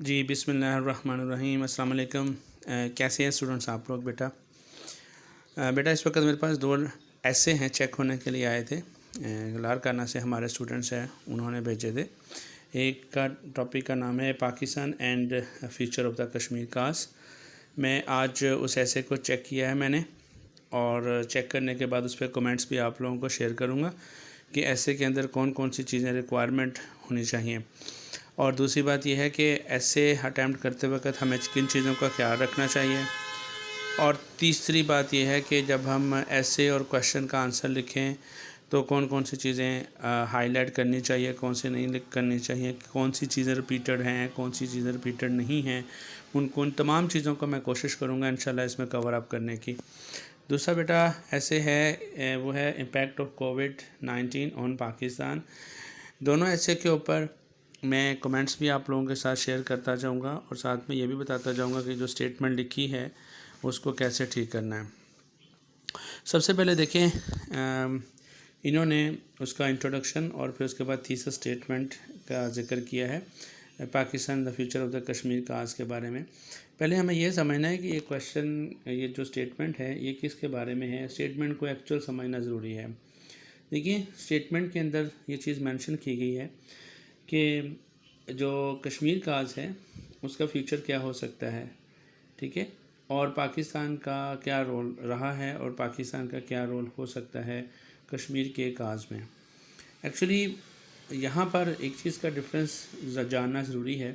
جی بسم اللہ الرحمن الرحیم۔ السلام علیکم۔ کیسے ہیں اسٹوڈنٹس آپ لوگ؟ بیٹا اس وقت میرے پاس دو ایسے ہیں چیک ہونے کے لیے آئے تھے، لارکانہ سے ہمارے اسٹوڈنٹس ہیں، انہوں نے بھیجے تھے۔ ایک کا ٹاپک کا نام ہے Pakistan and future of the Kashmir cause. میں آج اس ایسے کو چیک کیا ہے میں نے، اور چیک کرنے کے بعد اس پہ کمنٹس بھی آپ لوگوں کو شیئر کروں گا کہ ایسے کے اندر کون کون سی چیزیں ریکوائرمنٹ ہونی چاہیے، اور دوسری بات یہ ہے کہ ایسے اٹیمپٹ کرتے وقت ہمیں کن چیزوں کا خیال رکھنا چاہیے، اور تیسری بات یہ ہے کہ جب ہم ایسے اور کویشچن کا آنسر لکھیں تو کون کون سی چیزیں ہائی لائٹ کرنی چاہیے، کون سی نہیں کرنی چاہیے، کون سی چیزیں ریپیٹڈ ہیں، کون سی چیزیں ریپیٹڈ نہیں ہیں، ان تمام چیزوں کو میں کوشش کروں گا انشاءاللہ اس میں کور اپ کرنے کی۔ دوسرا بیٹا ایسے ہے، وہ ہے امپیکٹ آف کووڈ-19 آن پاکستان۔ دونوں ایسے کے اوپر میں کمنٹس بھی آپ لوگوں کے ساتھ شیئر کرتا جاؤں گا، اور ساتھ میں یہ بھی بتاتا جاؤں گا کہ جو سٹیٹمنٹ لکھی ہے اس کو کیسے ٹھیک کرنا ہے۔ سب سے پہلے دیکھیں، انہوں نے اس کا انٹروڈکشن اور پھر اس کے بعد تھیسس سٹیٹمنٹ کا ذکر کیا ہے پاکستان دا future of the Kashmir cause کے بارے میں۔ پہلے ہمیں یہ سمجھنا ہے کہ یہ کویشچن، یہ جو سٹیٹمنٹ ہے یہ کس کے بارے میں ہے، سٹیٹمنٹ کو ایکچوئل سمجھنا ضروری ہے۔ دیکھیے سٹیٹمنٹ کے اندر یہ چیز مینشن کی گئی ہے کہ جو کشمیر کاز ہے اس کا فیوچر کیا ہو سکتا ہے، ٹھیک ہے، اور پاکستان کا کیا رول رہا ہے اور پاکستان کا کیا رول ہو سکتا ہے کشمیر کے کاز میں۔ ایکچولی یہاں پر ایک چیز کا ڈفرینس جاننا ضروری ہے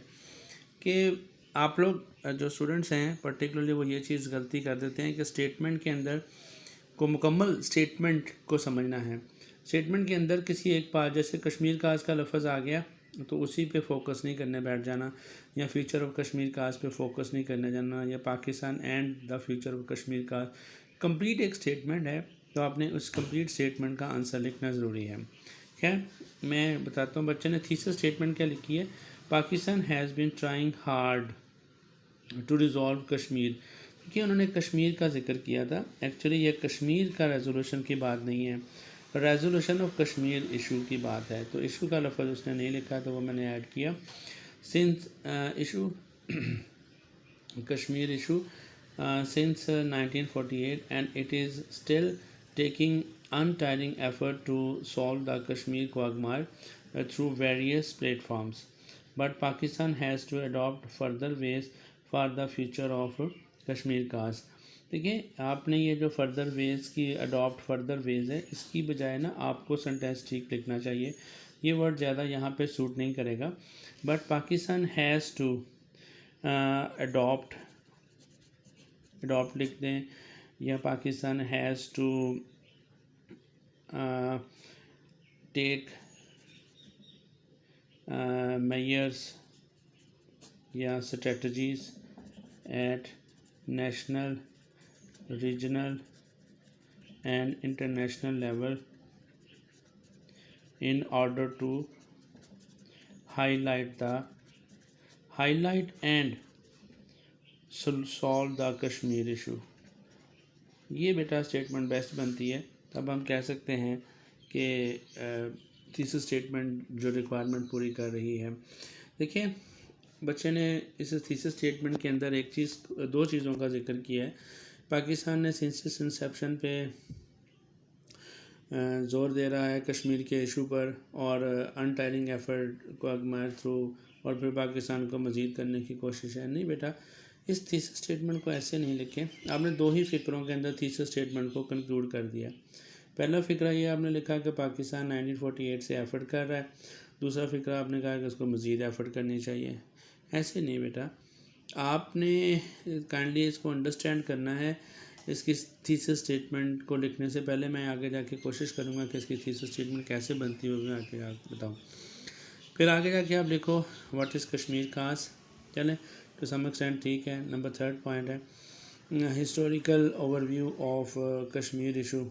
کہ آپ لوگ جو اسٹوڈنٹس ہیں پرٹیکولرلی وہ یہ چیز غلطی کر دیتے ہیں کہ اسٹیٹمنٹ کے اندر کو مکمل اسٹیٹمنٹ کو سمجھنا ہے۔ اسٹیٹمنٹ کے اندر کسی ایک پارٹ، جیسے کشمیر کاز کا لفظ آ گیا تو اسی پہ فوکس نہیں کرنے بیٹھ جانا، یا فیوچر آف کشمیر کاز پہ فوکس نہیں کرنے جانا، یا Pakistan and the future of Kashmir cause. Complete ایک اسٹیٹمنٹ ہے تو آپ نے اس کمپلیٹ اسٹیٹمنٹ کا آنسر لکھنا ضروری ہے۔ خیر میں بتاتا ہوں، بچے نے تھیسس اسٹیٹمنٹ کیا لکھی ہے، Pakistan has been trying hard to resolve Kashmir, کیونکہ انہوں نے کشمیر کا ذکر کیا تھا۔ ایکچولی یہ کشمیر کا ریزولوشن کی بات نہیں ہے، ریزولوشن آف کشمیر ایشو کی بات ہے، تو ایشو کا لفظ اس نے نہیں لکھا تو وہ میں نے ایڈ کیا۔ Since issue Kashmir issue since 1948 and it is still taking untiring effort to solve the Kashmir quagmire through various platforms, but Pakistan has to adopt further ways for the future of Kashmir cause۔ دیکھیں آپ نے یہ جو further ویز کی adapt further ویز ہے، اس کی بجائے نا آپ کو سنٹینس ٹھیک لکھنا چاہیے، یہ ورڈ زیادہ یہاں پہ سوٹ نہیں کرے گا۔ But Pakistan has to adapt لکھ دیں، یا Pakistan has to take measures یا strategies at national, regional and international level in order to highlight and solve the Kashmir issue۔ یہ بیٹا اسٹیٹمنٹ بیسٹ بنتی ہے، تب ہم کہہ سکتے ہیں کہ تھیسس اسٹیٹمنٹ جو ریکوائرمنٹ پوری کر رہی ہے۔ دیکھیں بچے نے اس تھیسس اسٹیٹمنٹ کے اندر ایک چیز، دو چیزوں کا ذکر کیا ہے۔ پاکستان نے سنس انسیپشن پہ زور دے رہا ہے کشمیر کے ایشو پر، اور انٹائرنگ ایفرٹ کو اگمائر تھرو، اور پھر پاکستان کو مزید کرنے کی کوشش ہے۔ نہیں بیٹا، اس تھیسس اسٹیٹمنٹ کو ایسے نہیں لکھیں، آپ نے دو ہی فکروں کے اندر تھیسس اسٹیٹمنٹ کو کنکلوڈ کر دیا۔ پہلا فکرہ یہ آپ نے لکھا کہ پاکستان 1948 سے ایفرٹ کر رہا ہے، دوسرا فکرہ آپ نے کہا کہ اس کو مزید ایفرٹ کرنی چاہیے۔ ایسے نہیں بیٹا، آپ نے کائنڈلی اس کو انڈرسٹینڈ کرنا ہے۔ اس کی تھیسس اسٹیٹمنٹ کو لکھنے سے پہلے میں آگے جا کے کوشش کروں گا کہ اس کی تھیسس اسٹیٹمنٹ کیسے بنتی ہوگی، میں آگے بتاؤں۔ پھر آگے جا کے آپ لکھو واٹ از کشمیر کاز، چلیں ٹو سم ایکسٹینٹ ٹھیک ہے۔ نمبر 3 پوائنٹ ہے historical overview of Kashmir issue,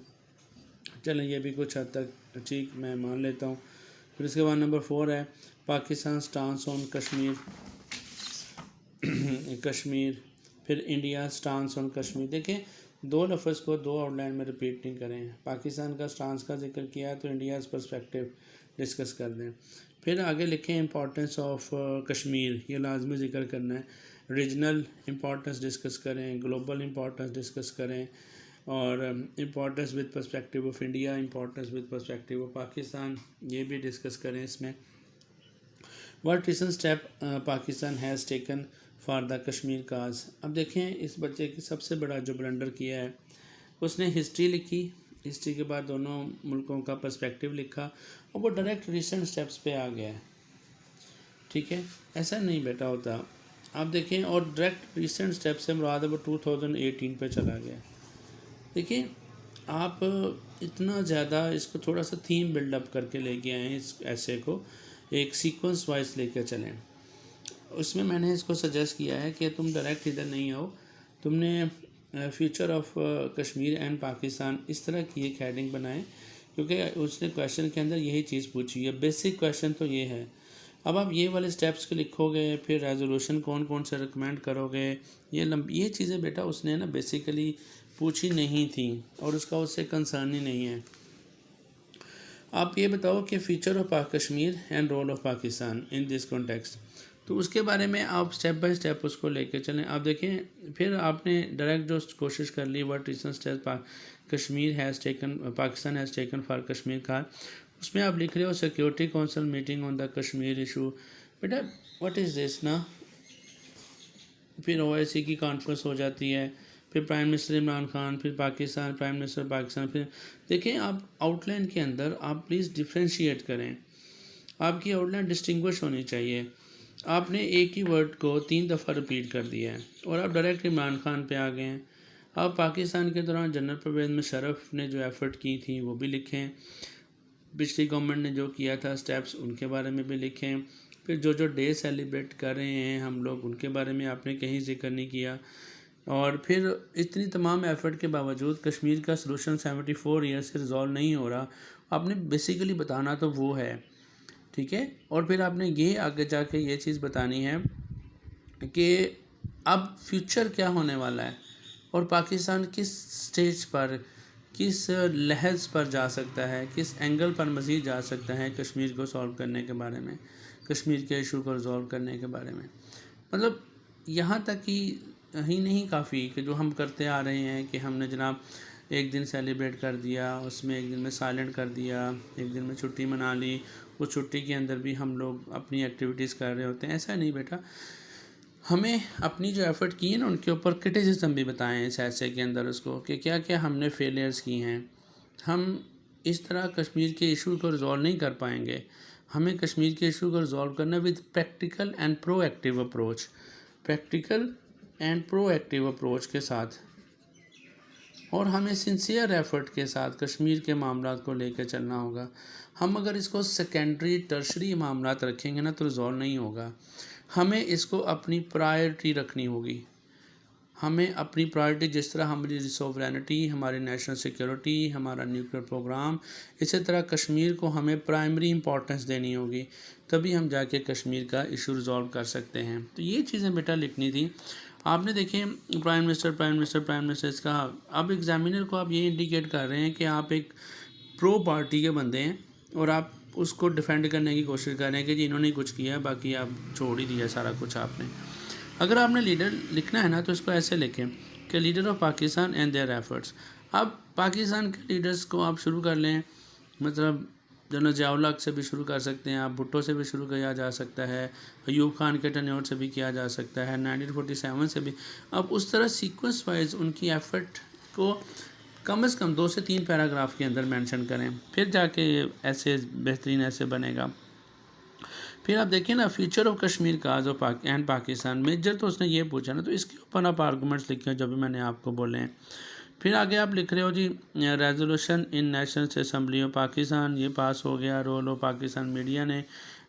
چلیں یہ بھی کچھ حد تک ٹھیک میں مان لیتا ہوں۔ پھر اس کے بعد نمبر 4 ہے پاکستان سٹانس آن کشمیر، پھر انڈیا سٹانس آن کشمیر۔ دیکھیں دو لفظ کو دو آؤٹ لائن میں ریپیٹ نہیں کریں، پاکستان کا سٹانس کا ذکر کیا ہے تو انڈیاز پرسپیکٹیو ڈسکس کر دیں، پھر آگے لکھیں امپورٹنس آف کشمیر، یہ لازمی ذکر کرنا ہے، ریجنل امپورٹنس ڈسکس کریں، گلوبل امپورٹنس ڈسکس کریں، اور importance with perspective of India, importance with perspective of Pakistan, یہ بھی ڈسکس کریں اس میں۔ What recent step Pakistan has taken for the Kashmir cause. اب دیکھیں اس بچے کی سب سے بڑا جو بلنڈر کیا ہے، اس نے ہسٹری لکھی، ہسٹری کے بعد دونوں ملکوں کا پرسپیکٹیو لکھا، اور وہ ڈائریکٹ ریسنٹ سٹیپس پہ آ گیا ہے، ٹھیک ہے، ایسا نہیں بیٹا ہوتا۔ آپ دیکھیں، اور ڈائریکٹ ریسنٹ سٹیپ سے مراد ہے وہ 2018 پہ چلا گیا۔ دیکھیں آپ اتنا زیادہ اس کو تھوڑا سا تھیم بلڈ اپ کر کے لے کے آئیں، اس ایسے کو ایک سیکوینس وائز لے کے چلیں۔ اس میں نے اس کو سجیسٹ کیا ہے کہ تم ڈائریکٹ ادھر نہیں آؤ، تم نے future of Kashmir and Pakistan اس طرح کی ایک ہیڈنگ بنائیں، کیونکہ اس نے کویشچن کے اندر یہی چیز پوچھی ہے، بیسک کویشچن تو یہ ہے۔ اب آپ یہ والے سٹیپس کو لکھو گے، پھر ریزولوشن کون کون سے ریکمینڈ کرو گے، یہ چیزیں بیٹا اس نے نا بیسیکلی پوچھی نہیں تھیں، اور اس کا اس سے کنسرن ہی نہیں ہے۔ آپ یہ بتاؤ کہ future of Kashmir and role of Pakistan in this context, تو اس کے بارے میں آپ سٹیپ بائی سٹیپ اس کو لے کے چلیں۔ آپ دیکھیں پھر آپ نے ڈائریکٹ جو کوشش کر لی، what recent step Pakistan has taken for Kashmir کا، اس میں آپ لکھ رہے ہو security council meeting on the Kashmir issue, بیٹا واٹ از دس نا، پھر OIC کی کانفرنس ہو جاتی ہے، پھر پرائم منسٹر عمران خان، پھر پاکستان پرائم منسٹر پاکستان، پھر دیکھیں آپ آؤٹ لائن کے اندر آپ پلیز ڈفرینشیٹ کریں، آپ کی آؤٹ لائن ڈسٹنگوش ہونی چاہیے۔ آپ نے ایک ہی ورڈ کو 3 دفعہ ریپیٹ کر دیا ہے، اور آپ ڈائریکٹ عمران خان پہ آ گئے ہیں۔ آپ پاکستان کے دوران جنرل پرویز مشرف نے جو ایفرٹ کی تھی وہ بھی لکھیں، پچھلی گورنمنٹ نے جو کیا تھا سٹیپس ان کے بارے میں بھی لکھیں، پھر جو ڈے سیلیبریٹ کر رہے ہیں ہم لوگ ان کے بارے میں آپ نے کہیں ذکر نہیں کیا، اور پھر اتنی تمام ایفرٹ کے باوجود کشمیر کا سلوشن 74 ایئر سے ریزالو نہیں ہو رہا، آپ نے بیسیکلی بتانا تو وہ ہے، ٹھیک ہے۔ اور پھر آپ نے یہ آگے جا کے یہ چیز بتانی ہے کہ اب فیوچر کیا ہونے والا ہے، اور پاکستان کس سٹیج پر، کس لحاظ پر جا سکتا ہے، کس اینگل پر مزید جا سکتا ہے کشمیر کو سولو کرنے کے بارے میں، کشمیر کے ایشو کو ریزالو کرنے کے بارے میں۔ مطلب یہاں تک ہی نہیں کافی کہ جو ہم کرتے آ رہے ہیں کہ ہم نے جناب ایک دن سیلیبریٹ کر دیا، اس میں ایک دن میں سائلنٹ کر دیا، ایک دن میں چھٹی منا لی، اس چھٹی کے اندر بھی ہم لوگ اپنی ایکٹیویٹیز کر رہے ہوتے ہیں، ایسا نہیں بیٹا۔ ہمیں اپنی جو ایفرٹ کی ہے نا ان کے اوپر کرٹیسزم بھی بتائیں اس ایسے کے اندر، اس کو کہ کیا کیا ہم نے فیلیئرز کی ہیں۔ ہم اس طرح کشمیر کے ایشو کو ریزالو نہیں کر پائیں گے، ہمیں کشمیر کے ایشو کو ریزالو کرنا with practical and pro active approach, practical and pro active approach کے ساتھ، اور ہمیں سنسیئر ایفرٹ کے ساتھ کشمیر کے معاملات کو لے کے چلنا ہوگا۔ ہم اگر اس کو سیکنڈری ٹرشری معاملات رکھیں گے نا تو ریزالو نہیں ہوگا، ہمیں اس کو اپنی پرائرٹی رکھنی ہوگی۔ ہمیں اپنی پرائرٹی جس طرح ہماری سوورینٹی، ہماری نیشنل سیکیورٹی، ہمارا نیوکلیئر پروگرام، اسی طرح کشمیر کو ہمیں پرائمری امپورٹنس دینی ہوگی، تبھی ہم جا کے کشمیر کا ایشو ریزالو کر سکتے ہیں۔ تو یہ چیزیں بیٹا لکھنی تھی۔ آپ نے دیکھیں پرائم منسٹر اس کا، اب ایگزامینر کو آپ یہ انڈیکیٹ کر رہے ہیں کہ آپ ایک پرو پارٹی کے بندے ہیں، اور آپ اس کو ڈیفینڈ کرنے کی کوشش کر رہے ہیں کہ جی انہوں نے کچھ کیا، باقی آپ چھوڑ ہی دیا سارا کچھ آپ نے۔ اگر آپ نے لیڈر لکھنا ہے نا تو اس کو ایسے لکھیں کہ leader of Pakistan and their efforts. اب پاکستان کے لیڈرز کو آپ شروع کر لیں، مطلب جنرل ضیاء الحق سے بھی شروع کر سکتے ہیں آپ، بھٹو سے بھی شروع کیا جا سکتا ہے، ایوب خان کے ٹینیور سے بھی کیا جا سکتا ہے، 1947 سے بھی۔ اب اس طرح سیکوینس وائز ان کی ایفرٹ کو کم از کم 2 سے 3 پیراگراف کے اندر مینشن کریں، پھر جا کے ایسے بہترین ایسے بنے گا۔ پھر آپ دیکھیں نا future of Kashmir cause of and Pakistan, major تو اس نے یہ پوچھا نا، تو اس کے اوپر آپ آرگومنٹس لکھیں جو بھی میں نے آپ کو بولے ہیں۔ پھر آگے آپ لکھ رہے ہو جی resolution in national assembly of Pakistan, یہ پاس ہو گیا، رول آف پاکستان میڈیا نے،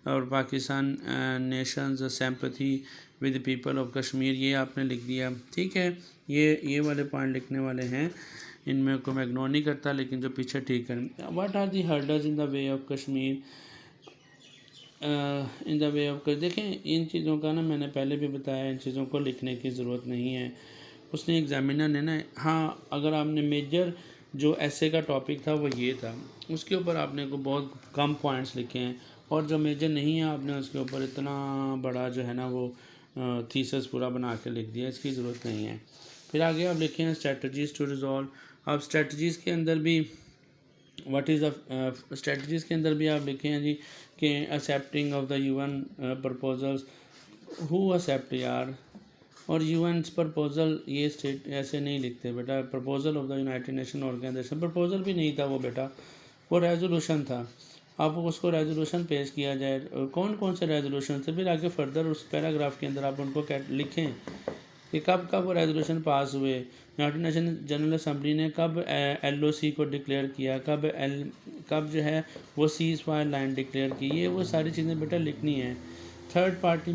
اور Pakistan nations sympathy with people of Kashmir, یہ آپ نے لکھ دیا، ٹھیک ہے۔ یہ والے پوائنٹ لکھنے والے ہیں، ان میں کو میں اگنور نہیں کرتا، لیکن جو پیچھے ٹھیک کریں۔ What are the hurdles in the way of Kashmir, in the way of, دیکھیں ان چیزوں کا نا میں نے پہلے بھی بتایا، ان چیزوں کو لکھنے کی ضرورت نہیں ہے۔ اس نے ایگزامینر نے نا، ہاں اگر آپ نے میجر جو ایسے کا ٹاپک تھا وہ یہ تھا، اس کے اوپر آپ نے کو بہت کم پوائنٹس لکھے ہیں، اور جو میجر نہیں ہے آپ نے اس کے اوپر اتنا بڑا جو ہے نا وہ تھیسس پورا بنا کے لکھ دیا، اس کی ضرورت نہیں ہے۔ پھر آگے آپ لکھیں اسٹریٹجیز ٹو ریزالو۔ اب اسٹریٹجیز کے اندر بھی اسٹریٹجیز کے اندر بھی آپ لکھیں جی کہ accepting of the U N proposals, ہو ایکسیپٹ یار، اور یو این پرپوزل یہ اسٹیٹ ایسے نہیں لکھتے بیٹا، proposal of the United Nation organisation, proposal بھی نہیں تھا وہ بیٹا، وہ ریزولوشن تھا۔ آپ اس کو ریزولوشن پیش کیا جائے، کون سے ریزولوشن سے، پھر آگے فردر اس پیراگراف کے اندر آپ ان کو لکھیں کہ کب وہ ریزولوشن پاس ہوئے، یونائٹڈ نیشن جنرل اسمبلی نے کب ایل او سی کو ڈکلیئر کیا، کب جو ہے وہ سیز فائر لائن ڈکلیئر کی، یہ وہ ساری چیزیں بیٹا لکھنی ہیں۔ تھرڈ پارٹی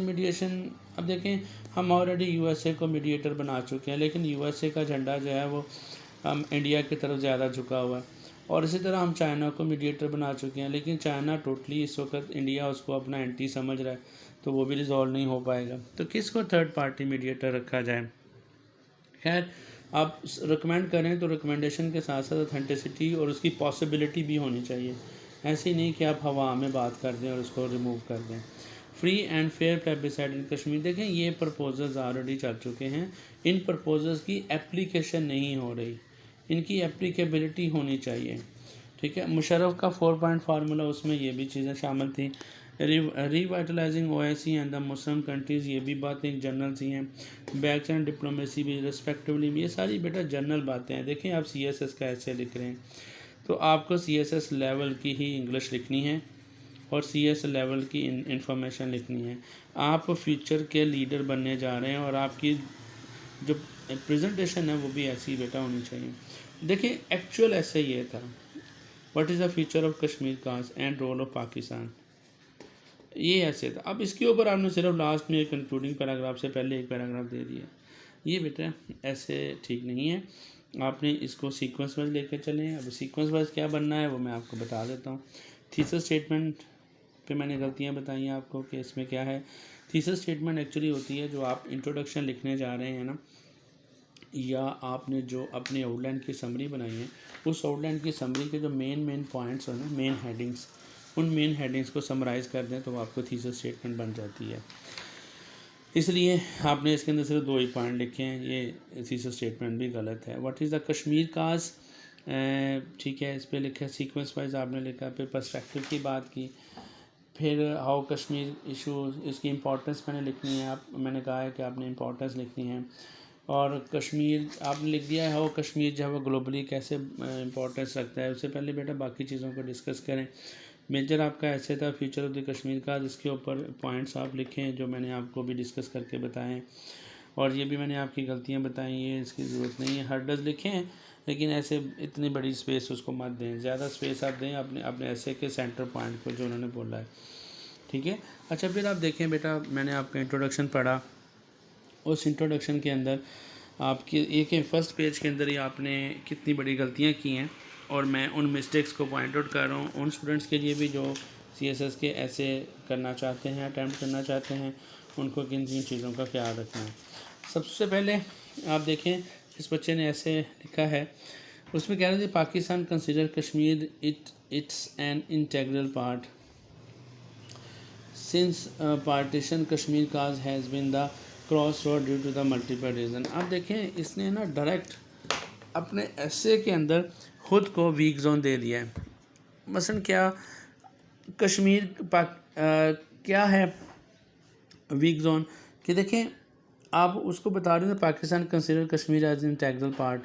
میڈیشن، اب دیکھیں ہم آلریڈی یو ایس اے کو میڈیٹر بنا چکے ہیں، لیکن یو ایس اے کا جھنڈا جو ہے وہ انڈیا کی طرف زیادہ جھکا ہوا ہے، اور اسی طرح ہم چائنا کو میڈیٹر بنا چکے ہیں، لیکن چائنا ٹوٹلی اس وقت انڈیا اس کو اپنا اینٹی سمجھ رہا ہے، تو وہ بھی ریزالو نہیں ہو پائے گا، تو کس کو تھرڈ پارٹی میڈیٹر رکھا جائے۔ خیر آپ ریکمینڈ کریں تو ریکمنڈیشن کے ساتھ ساتھ اتھینٹسٹی اور اس کی پاسبلٹی بھی ہونی چاہیے، ایسے نہیں کہ آپ ہوا میں بات کر دیں اور اس کو ریموو کر دیں۔ فری اینڈ فیئر پلیبسائڈ ان کشمیر، دیکھیں یہ پرپوزلز آلریڈی چل چکے ہیں، ان پرپوزلز کی اپلیکیشن نہیں ہو رہی، ان کی اپلیکیبلٹی ہونی چاہیے، ٹھیک ہے۔ مشرف کا 4 پوائنٹ فارمولا، اس میں یہ بھی چیزیں شامل تھیں، revitalising O S C and the Muslim countries, یہ بھی باتیں جنرل سی ہیں، بیکس اینڈ ڈپلومیسی بھی ریسپیکٹیولی، یہ ساری بیٹا جنرل باتیں ہیں۔ دیکھیں آپ سی ایس ایس کا ایسے لکھ رہے ہیں تو آپ کو سی ایس ایس لیول کی ہی انگلش لکھنی ہے اور سی ایس لیول کی انفارمیشن لکھنی ہے۔ آپ فیوچر کے لیڈر بننے جا رہے ہیں اور آپ کی جو پریزنٹیشن ہے وہ بھی ایسی بیٹا ہونی چاہیے۔ دیکھیں ایکچوئل ایسے یہ تھا، what is the future of Kashmir cause and role of Pakistan, یہ ایسے تھا۔ اب اس کے اوپر آپ نے صرف لاسٹ میں ایک کنکلوڈنگ پیراگراف سے پہلے ایک پیراگراف دے دیا، یہ بیٹا ایسے ٹھیک نہیں ہے، آپ نے اس کو سیکوینس وائز لے کے چلیں۔ اب سیکوینس وائز کیا بننا ہے وہ میں آپ کو بتا دیتا ہوں۔ تھیسس اسٹیٹمنٹ پہ میں نے غلطیاں بتائی ہیں آپ کو کہ اس میں کیا ہے۔ تھیسس اسٹیٹمنٹ ایکچولی ہوتی ہے جو آپ انٹروڈکشن لکھنے جا رہے ہیں نا، یا آپ نے جو اپنے آؤٹ لائن کی سمری بنائی ہے، اس آؤٹ لائن کی سمری کے جو مین پوائنٹس ہیں نا، مین ہیڈنگس، ان مین ہیڈنگس کو سمرائز کر دیں تو آپ کو تھیسس اسٹیٹمنٹ بن جاتی ہے۔ اس لیے آپ نے اس کے اندر صرف 2 ہی پوائنٹ لکھے ہیں، یہ تھیسس اسٹیٹمنٹ بھی غلط ہے۔ What is the Kashmir cause, ٹھیک ہے، اس پہ لکھا سیکوینس وائز آپ نے لکھا، پھر پرسپیکٹیو کی بات کی، پھر ہاؤ کشمیر ایشو، اس کی امپورٹنس میں نے لکھنی ہے، میں نے کہا ہے کہ آپ نے امپورٹنس لکھنی ہے، اور کشمیر آپ نے لکھ دیا ہے ہاؤ کشمیر جو ہے وہ گلوبلی کیسے امپورٹنس رکھتا ہے۔ اس سے پہلے بیٹا باقی چیزوں کو ڈسکس کریں۔ میجر آپ کا ایسے تھا فیوچر آف دی کشمیر کا، جس کے اوپر پوائنٹس آپ لکھیں جو میں نے آپ کو بھی ڈسکس کر کے بتائیں، اور یہ بھی میں نے آپ کی غلطیاں بتائیں، یہ اس کی ضرورت نہیں ہے۔ ہرڈز لکھیں لیکن ایسے اتنی بڑی اسپیس اس کو مت دیں، زیادہ اسپیس آپ دیں اپنے ایسے کے سینٹر پوائنٹ کو جو انہوں نے بولا ہے، ٹھیک ہے۔ اچھا پھر آپ دیکھیں بیٹا، میں نے آپ کا انٹروڈکشن پڑھا، اس انٹروڈکشن کے اندر آپ کی ایک فرسٹ پیج کے اندر ہی آپ نے کتنی بڑی غلطیاں کی ہیں، اور میں ان مسٹیکس کو پوائنٹ آؤٹ کر رہا ہوں ان اسٹوڈنٹس کے لیے بھی جو سی ایس ایس کے ایسے کرنا چاہتے ہیں، اٹیمپٹ کرنا چاہتے ہیں، ان کو کن چیزوں کا خیال رکھنا ہے۔ سب سے پہلے آپ دیکھیں اس بچے نے ایسے لکھا ہے، اس میں کہہ رہے تھے Pakistan consider Kashmir it's an integral part since partition Kashmir cause has been the cross road due to the multiple reason. آپ دیکھیں اس نے نا ڈائریکٹ اپنے ایسے کے اندر خود کو ویک زون دے دیا ہے۔ مثلا کیا کشمیر کیا ہے ویک زون، کہ دیکھیں آپ اس کو بتا رہے ہیں Pakistan consider Kashmir as an integral part,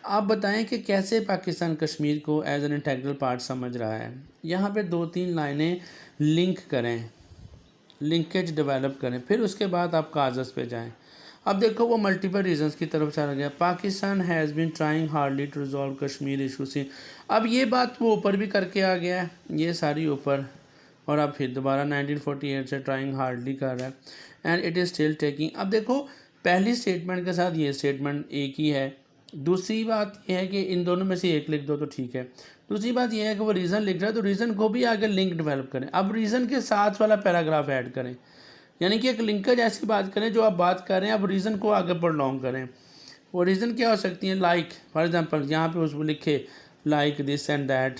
آپ بتائیں کہ کیسے پاکستان کشمیر کو ایز این انٹیگرل پارٹ سمجھ رہا ہے۔ یہاں پہ 2-3 لائنیں لنک کریں، لنکیج ڈیولپ کریں، پھر اس کے بعد آپ کازز پہ جائیں۔ اب دیکھو وہ ملٹیپل ریزنز کی طرف چلا گیا، Pakistan has been trying hardly to resolve Kashmir issue سی، اب یہ بات وہ اوپر بھی کر کے آ گیا ہے، یہ ساری اوپر، اور اب پھر دوبارہ 1948 سے ٹرائنگ ہارڈلی کر رہا ہے، and it is still taking. اب دیکھو پہلی اسٹیٹمنٹ کے ساتھ یہ اسٹیٹمنٹ ایک ہی ہے، دوسری بات یہ ہے کہ ان دونوں میں سے ایک لکھ دو تو ٹھیک ہے، دوسری بات یہ ہے کہ وہ ریزن لکھ رہا ہے تو ریزن کو بھی آگے لنک ڈیولپ کریں، اب ریزن کے ساتھ والا پیراگراف ایڈ کریں، یعنی کہ ایک لنکج ایسی بات کریں جو آپ بات کر رہے ہیں اب ریزن کو آگے پرولونگ کریں۔ وہ ریزن کیا ہو سکتی ہیں، لائک فار ایگزامپل یہاں پہ اس کو لکھے like this and that,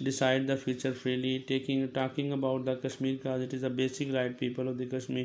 decide the future freely talking about the Kashmir cause it is a basic right people of the Kashmir।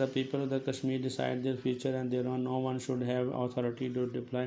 the people of the Kashmir decide their future and their own, no one should have authority to deploy।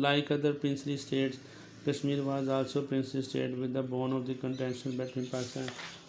like other princely states Kashmir was also princely state with the bone of the contention between Pakistan।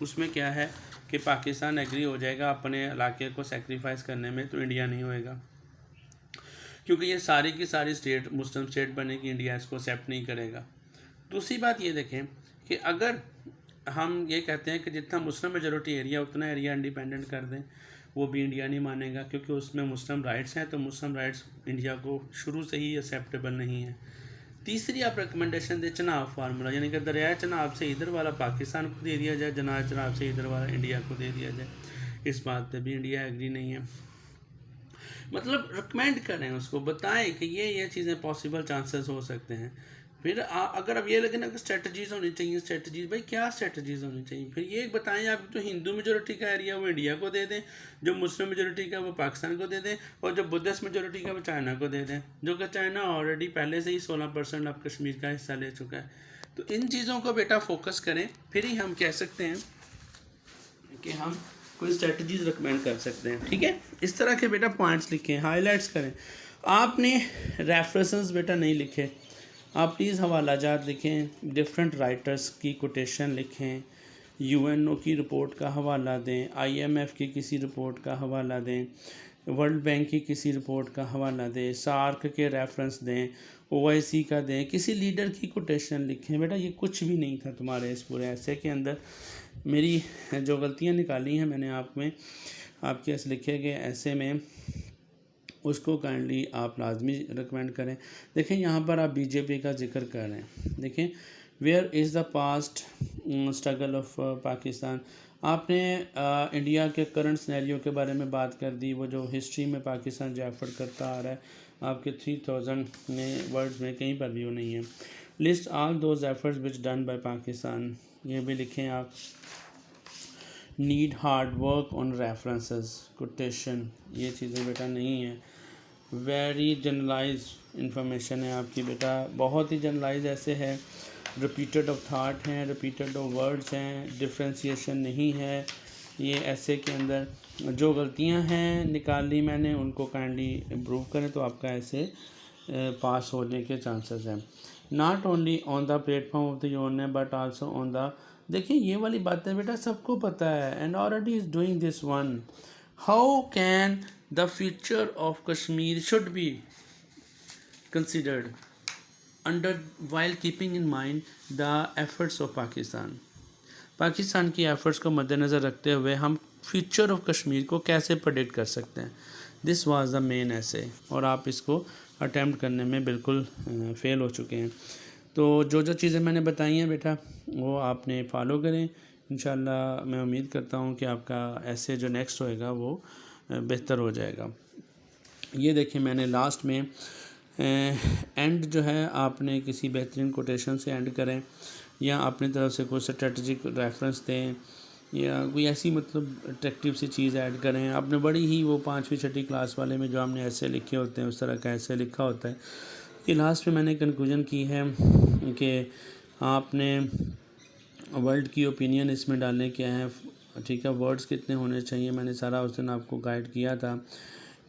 اس میں کیا ہے کہ Pakistan agri ہو جائے گا اپنے علاقے کو sacrifice کرنے میں، تو انڈیا نہیں ہوئے گا، کیونکہ یہ ساری کی ساری اسٹیٹ مسلم اسٹیٹ بنے گی، انڈیا اس کو ایکسیپٹ نہیں کرے گا۔ دوسری بات یہ دیکھیں کہ اگر ہم یہ کہتے ہیں کہ جتنا مسلم میجورٹی ایریا اتنا ایریا انڈیپینڈنٹ کر دیں، وہ بھی انڈیا نہیں مانے گا، کیونکہ اس میں مسلم رائٹس ہیں، تو مسلم رائٹس انڈیا کو شروع سے ہی ایکسیپٹیبل نہیں ہیں۔ تیسری آپ ریکمنڈیشن دیں چناب فارمولہ، یعنی کہ دریائے چناب سے ادھر والا پاکستان کو دے دیا جائے، دریائے چناب سے ادھر والا انڈیا کو دے دیا جائے۔ اس بات پہ بھی انڈیا ایگری نہیں ہے۔ مطلب ریکمینڈ کریں، اس کو بتائیں کہ یہ چیزیں پاسبل چانسز ہو سکتے ہیں۔ پھر اگر اب یہ لگے نا کہ اسٹریٹجیز ہونی چاہیے، اسٹریٹجیز بھائی کیا اسٹریٹجیز ہونی چاہیے؟ پھر یہ بتائیں آپ جو ہندو میجورٹی کا ایریا وہ انڈیا کو دے دیں، جو مسلم میجورٹی کا وہ پاکستان کو دے دیں، اور جو بدھسٹ میجورٹی کا وہ چائنا کو دے دیں، جو کہ چائنا آلریڈی پہلے سے ہی 16% اب کشمیر کا حصہ لے چکا ہے۔ تو ان چیزوں کو بیٹا فوکس کریں، پھر ہی ہم کہہ سکتے ہیں کہ ہم کوئی اسٹریٹجیز ریکمینڈ کر سکتے ہیں، ٹھیک ہے؟ اس طرح کے بیٹا پوائنٹس لکھیں، ہائی لائٹس کریں۔ آپ نے ریفرنسز بیٹا نہیں لکھے، آپ پلیز حوالہ جات لکھیں، ڈفرینٹ رائٹرز کی کوٹیشن لکھیں، UN کی رپورٹ کا حوالہ دیں، IMF کی کسی رپورٹ کا حوالہ دیں، ورلڈ بینک کی کسی رپورٹ کا حوالہ دیں، سارک کے ریفرنس دیں، OIC کا دیں، کسی لیڈر کی کوٹیشن لکھیں۔ بیٹا یہ کچھ بھی نہیں تھا تمہارے اس پورے ایسے کے اندر۔ میری جو غلطیاں نکالی ہیں میں نے آپ کے اس لکھے گئے ایسے میں، اس کو کائنڈلی آپ لازمی ریکمینڈ کریں۔ دیکھیں یہاں پر آپ BJP کا ذکر کر رہے ہیں، دیکھیں where is the past struggle of Pakistan. آپ نے انڈیا کے کرنٹ سینیریو کے بارے میں بات کر دی، وہ جو ہسٹری میں پاکستان جو ایفرٹ کرتا آ رہا ہے، آپ کے 3000 میں ورڈز میں کہیں پر بھی وہ نہیں ہے۔ List all those efforts which done by Pakistan, یہ بھی لکھیں آپ۔ Need hard work on references, quotation, یہ چیزیں بیٹا نہیں ہیں۔ ویری جنرلائز انفارمیشن ہے آپ کی بیٹا، بہت ہی جنرلائز ایسے ہے، ریپیٹڈ آف تھاٹ ہیں، ریپیٹڈ آف ورڈز ہیں، ڈفرینسیشن نہیں ہے یہ ایسے کے اندر۔ جو غلطیاں ہیں نکالی میں نے ان کو کائنڈلی امپروو کریں تو آپ کا ایسے پاس ہونے کے چانسز ہیں۔ Not only on the platform of the UN but also on the, دیکھیں یہ والی باتیں بیٹا سب کو پتہ ہے، and already is doing this one. How can the future of Kashmir should be considered under while keeping in mind the efforts of Pakistan. Pakistan کی ایفرٹس کو مد نظر رکھتے ہوئے ہم فیوچر آف کشمیر کو کیسے پریڈکٹ کر سکتے ہیں؟ دس واز دا مین ایسے، اور آپ اس کو اٹیمپٹ کرنے میں بالکل فیل ہو چکے ہیں۔ تو جو چیزیں میں نے بتائی ہیں بیٹا وہ آپ نے فالو کریں، انشاءاللہ میں امید کرتا ہوں کہ آپ کا ایسے جو نیکسٹ ہوئے گا وہ بہتر ہو جائے گا۔ یہ دیکھیں میں نے لاسٹ میں اینڈ جو ہے آپ نے کسی بہترین کوٹیشن سے اینڈ کریں، یا اپنی طرف سے کوئی اسٹریٹجک ریفرنس دیں، یا کوئی ایسی مطلب اٹریکٹیو سی چیز ایڈ کریں۔ آپ نے بڑی ہی وہ 5ویں 6ٹھی کلاس والے میں جو ہم نے ایسے لکھے ہوتے ہیں اس طرح کا ایسے لکھا ہوتا ہے۔ یہ لاسٹ میں نے کنکلوژن کی ہے کہ آپ نے ورلڈ کی اوپینین اس میں ڈالنے کیا ہے، ٹھیک ہے، ورڈز کتنے ہونے چاہیے، میں نے سارا اس دن آپ کو گائیڈ کیا تھا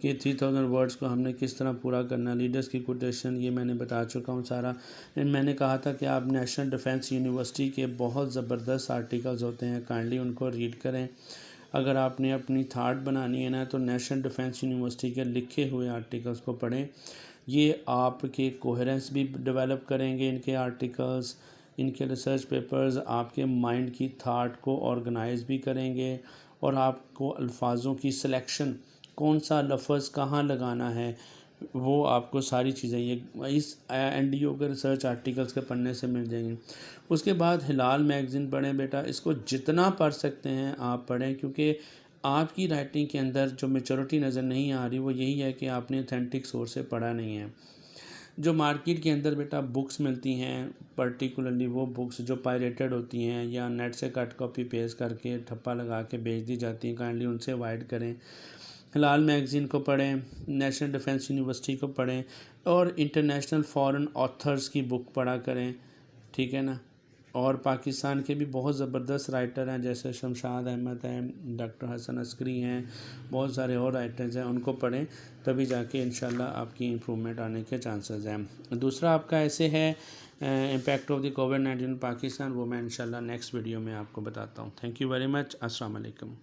کہ 3000 ورڈز کو ہم نے کس طرح پورا کرنا، لیڈرز کی کوٹیشن یہ میں نے بتا چکا ہوں سارا۔ میں نے کہا تھا کہ آپ نیشنل ڈیفنس یونیورسٹی کے بہت زبردست آرٹیکلز ہوتے ہیں، کائنڈلی ان کو ریڈ کریں۔ اگر آپ نے اپنی تھاٹ بنانی ہے نا تو نیشنل ڈیفنس یونیورسٹی کے لکھے ہوئے آرٹیکلز کو پڑھیں، یہ آپ کے کوہرنس بھی ڈیولپ کریں گے، ان کے آرٹیکلز، ان کے ریسرچ پیپرز آپ کے مائنڈ کی تھاٹ کو آرگنائز بھی کریں گے، اور آپ کو الفاظوں کی سلیکشن، کون سا لفظ کہاں لگانا ہے، وہ آپ کو ساری چیزیں یہ اس NDO کے ریسرچ آرٹیکلز کے پڑھنے سے مل جائیں گے۔ اس کے بعد ہلال میگزین پڑھیں بیٹا، اس کو جتنا پڑھ سکتے ہیں آپ پڑھیں، کیونکہ آپ کی رائٹنگ کے اندر جو میچورٹی نظر نہیں آ رہی وہ یہی ہے کہ آپ نے اتھینٹک سورس سے پڑھا نہیں ہے۔ جو مارکیٹ کے اندر بیٹا بکس ملتی ہیں، پرٹیکولرلی وہ بکس جو پائریٹڈ ہوتی ہیں یا نیٹ سے کٹ کاپی پیسٹ کر کے ٹھپا لگا کے بیچ دی جاتی ہیں، کائنڈلی ان سے اوائڈ کریں۔ ہلال میگزین کو پڑھیں، نیشنل ڈیفنس یونیورسٹی کو پڑھیں، اور انٹرنیشنل فارن آتھرز کی بک پڑھا کریں، ٹھیک ہے نا۔ اور پاکستان کے بھی بہت زبردست رائٹر ہیں، جیسے شمشاد احمد ہیں، ڈاکٹر حسن عسکری ہیں، بہت سارے اور رائٹرز ہیں، ان کو پڑھیں، تبھی جا کے انشاءاللہ آپ کی امپرومنٹ آنے کے چانسز ہیں۔ دوسرا آپ کا ایسے ہے impact of the COVID-19 Pakistan, وہ میں انشاءاللہ نیکسٹ ویڈیو میں آپ کو بتاتا ہوں. Thank you very much. السلام علیکم.